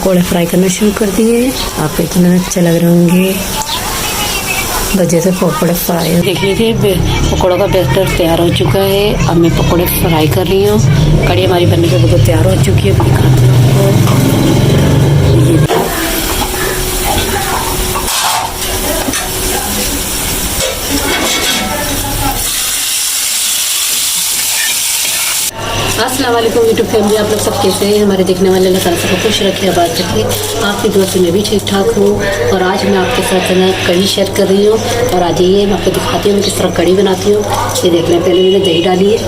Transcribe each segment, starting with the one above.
पकोड़े फ्राई करना शुरू कर दिए। आपको इतना अच्छे लग रहे होंगे बस जैसे पकोड़े फ्राई। देख लीजिए पकोड़ों का बैटर तैयार हो चुका है। अब मैं पकोड़े फ्राई कर रही हूँ। कड़ी हमारी बनने के बिल्कुल तैयार हो चुकी है। दिखाती हूँ आपको। ये अस्सलाम वालेकुम यूट्यूब फैमिली, आप लोग सब कैसे हैं? हमारे देखने वाले अल्लाह ताला सबको खुश रखे, आबाद रखे। आपकी दुआ से मैं भी ठीक ठाक हूँ। और आज मैं आपके साथ कड़ी शेयर कर रही हूँ। और आज ये मैं आपको दिखाती हूँ किस तरह कड़ी बनाती हूँ। ये देख लें, पहले मैंने दही डाली है।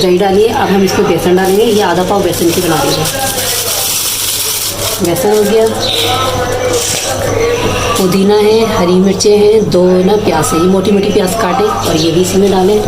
दही डालिए। अब हम इसमें बेसन डालेंगे। ये आधा पाव बेसन की बना देंगे। बेसन हो गया, पुदीना है, हरी मिर्चें हैं, 2 ना प्याज है, ये मोटी मोटी प्याज काटें और ये भी इसी में डालें।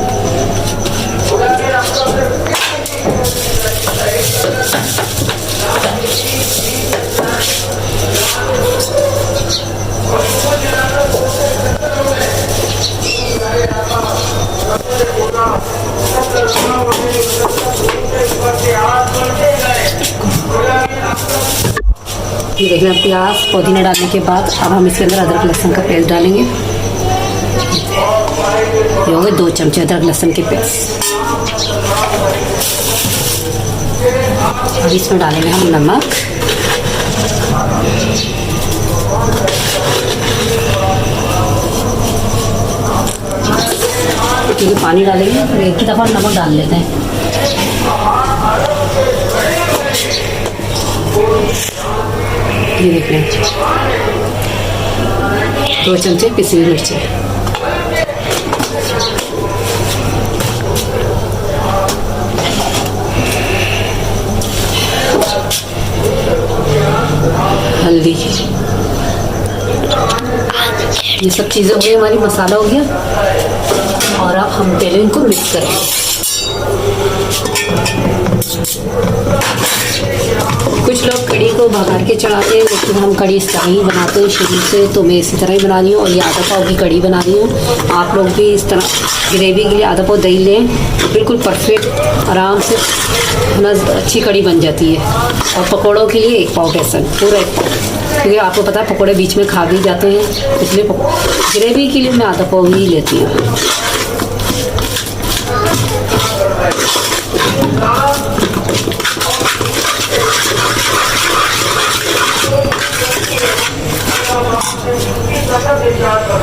ये देखना, प्याज पुदीना डालने के बाद अब हम इसके अंदर अदरक लहसुन का पेस्ट डालेंगे। ये हो गए 2 चमचे अदरक लहसुन के पेस्ट। अब इसमें डालेंगे हम नमक, क्योंकि पानी डालेंगे फिर एक ही दफ़ा नमक डाल लेते हैं। ये देख लें, 2 चमचे पिसी हुई मिर्ची, हल्दी, ये सब चीज़ें हो गई हमारी। मसाला हो गया। और अब हम पहले इनको मिक्स करेंगे। कुछ लोग कड़ी को भगार के चढ़ाते हैं, लेकिन हम कड़ी इस तरह ही बनाते हैं शुरू से। तो मैं इसी तरह ही बना रही हूँ। और ये आधा पाव की कड़ी बना रही हूँ। आप लोग भी इस तरह ग्रेवी के लिए आधा पाव दही लें, बिल्कुल परफेक्ट आराम से ना अच्छी कड़ी बन जाती है। और पकौड़ों के लिए 1 पाव बेसन, पूरा 1 पाव, क्योंकि आपको पता है पकौड़े बीच में खा भी जाते हैं, इसलिए ग्रेवी के लिए मैं आधा पाव ही लेती हूँ।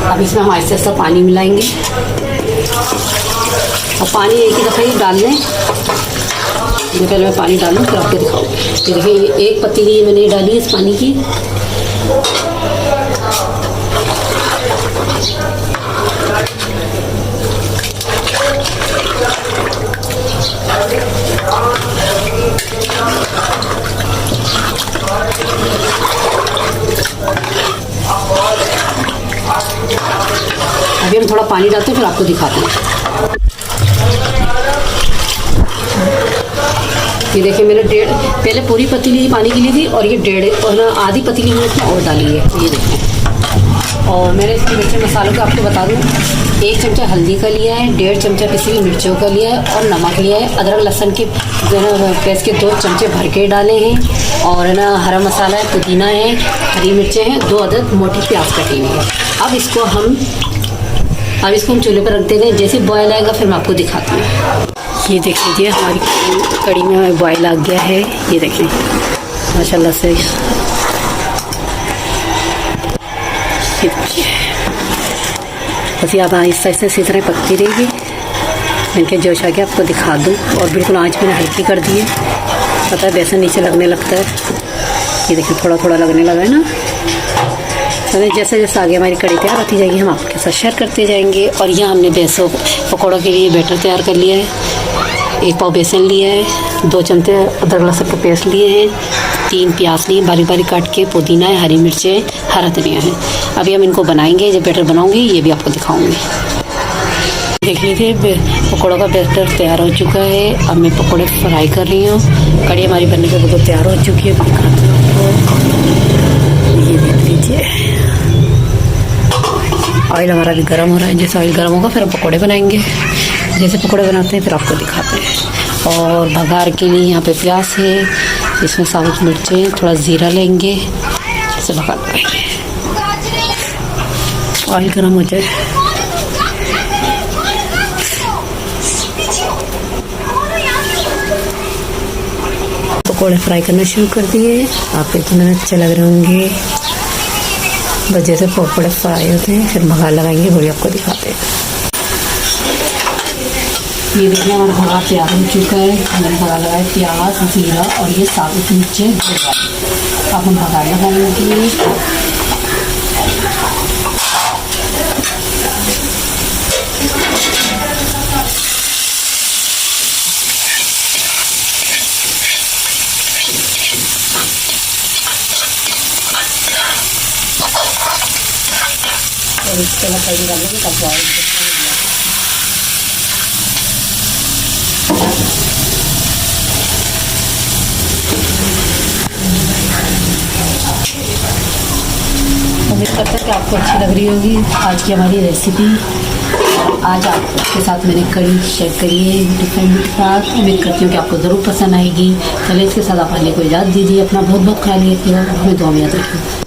अब इसमें हम ऐसे ऐसा पानी मिलाएंगे। और पानी एक ही दफ़ा ही डाल लें। ये पहले मैं पानी डालूँ फिर आपको दिखाऊँ। ये देखिए, 1 पतीली मैंने डाली इस पानी की। अभी हम थोड़ा पानी डालते हैं फिर आपको दिखाते हैं। ये देखिए, मैंने पहले पूरी पतीली पानी की ली थी और ये 1.5 और ना आधी पतीली मैंने इसमें और डाली है। ये देखें। और मैंने इसके मिर्ची मसालों का आपको बता दूँ, 1 चमचा हल्दी का लिया है, 1.5 चमचा पिसी हुई मिर्चों का लिया है और नमक लिया है। अदरक लहसुन के पेस्ट के 2 चमचे भर के डाले हैं। और ना हरा मसाला है, पुदीना है, हरी मिर्चें हैं, 2 अदद मोटी प्याज कटी हुई है। अब इसको हम चूल्हे पर रख देंगे। जैसे बॉयल आएगा फिर मैं आपको दिखाती हूँ। ये देख लीजिए, हमारी कड़ी में बॉयल आ गया है। ये देख लीजिए माशाल्लाह से। ये देखिए, बस आप आहिस्ता आहिस्ता इसी तरह पकती रहेगी। इनके जोश आके आपको दिखा दूँ। और बिल्कुल आँच मैंने हल्की कर दी है। पता है बेसन नीचे लगने लगता है। ये देखिए, थोड़ा थोड़ा लगने लगा है ना। जैसे जैसे आगे हमारी कड़ी तैयार होती जाएगी हम आपके साथ शेयर करते जाएंगे। और यहाँ हमने पकौड़ों के लिए बैटर तैयार कर लिया है। 1 पाव बेसन लिया है, 2 चमचे अदरक लहसुन के पेस्ट लिए हैं, 3 प्याज लिए बारीक बारीक काट के, पुदीना है, हरी मिर्चें, हरा धनिया है। अभी हम इनको बनाएंगे। जब बैटर बनाऊंगी ये भी आपको दिखाऊंगी। देख लीजिए, पकौड़ों का बैटर तैयार हो चुका है। अब मैं पकौड़े फ्राई कर रही हूँ। कड़ी हमारी बनने के बिल्कुल तैयार हो चुकी है। ये देख लीजिए, ऑयल हमारा भी गर्म हो रहा है। जैसे ऑयल गर्म होगा फिर हम पकौड़े बनाएंगे। जैसे पकौड़े बनाते हैं फिर आपको दिखाते हैं। और भगार के लिए यहाँ पे प्याज है, इसमें साबुत मिर्चें, थोड़ा ज़ीरा लेंगे, इसे भगा देंगे। ऑयल गर्म हो जाए पकौड़े फ्राई करना शुरू कर दिए। आप इतने अच्छे लग रहे होंगे, बस जैसे पकौड़े फ्राई होते हैं। फिर भगा लगाएंगे, वो भी आपको दिखाते हैं। ये देखिए हमारा भगा तैयार हो चुका है। मैंने भगा लगाया प्याज, जीरा और ये साबुत मिर्चें। अब हम भगा लगाएंगे। और इसके बाद कड़ी डालेंगे तब बॉयल उम्मीद करता है कि आपको अच्छी लग रही होगी आज की हमारी रेसिपी। आज आपके साथ मैंने कड़ी शेयर करी है डिफरेंट के साथ। उम्मीद करती हूँ कि आपको ज़रूर पसंद आएगी। चलिए इसके साथ आप को इजाज़त दीजिए। अपना बहुत बहुत ख्याल रखिएगा, हमें दुआ में याद रखिए।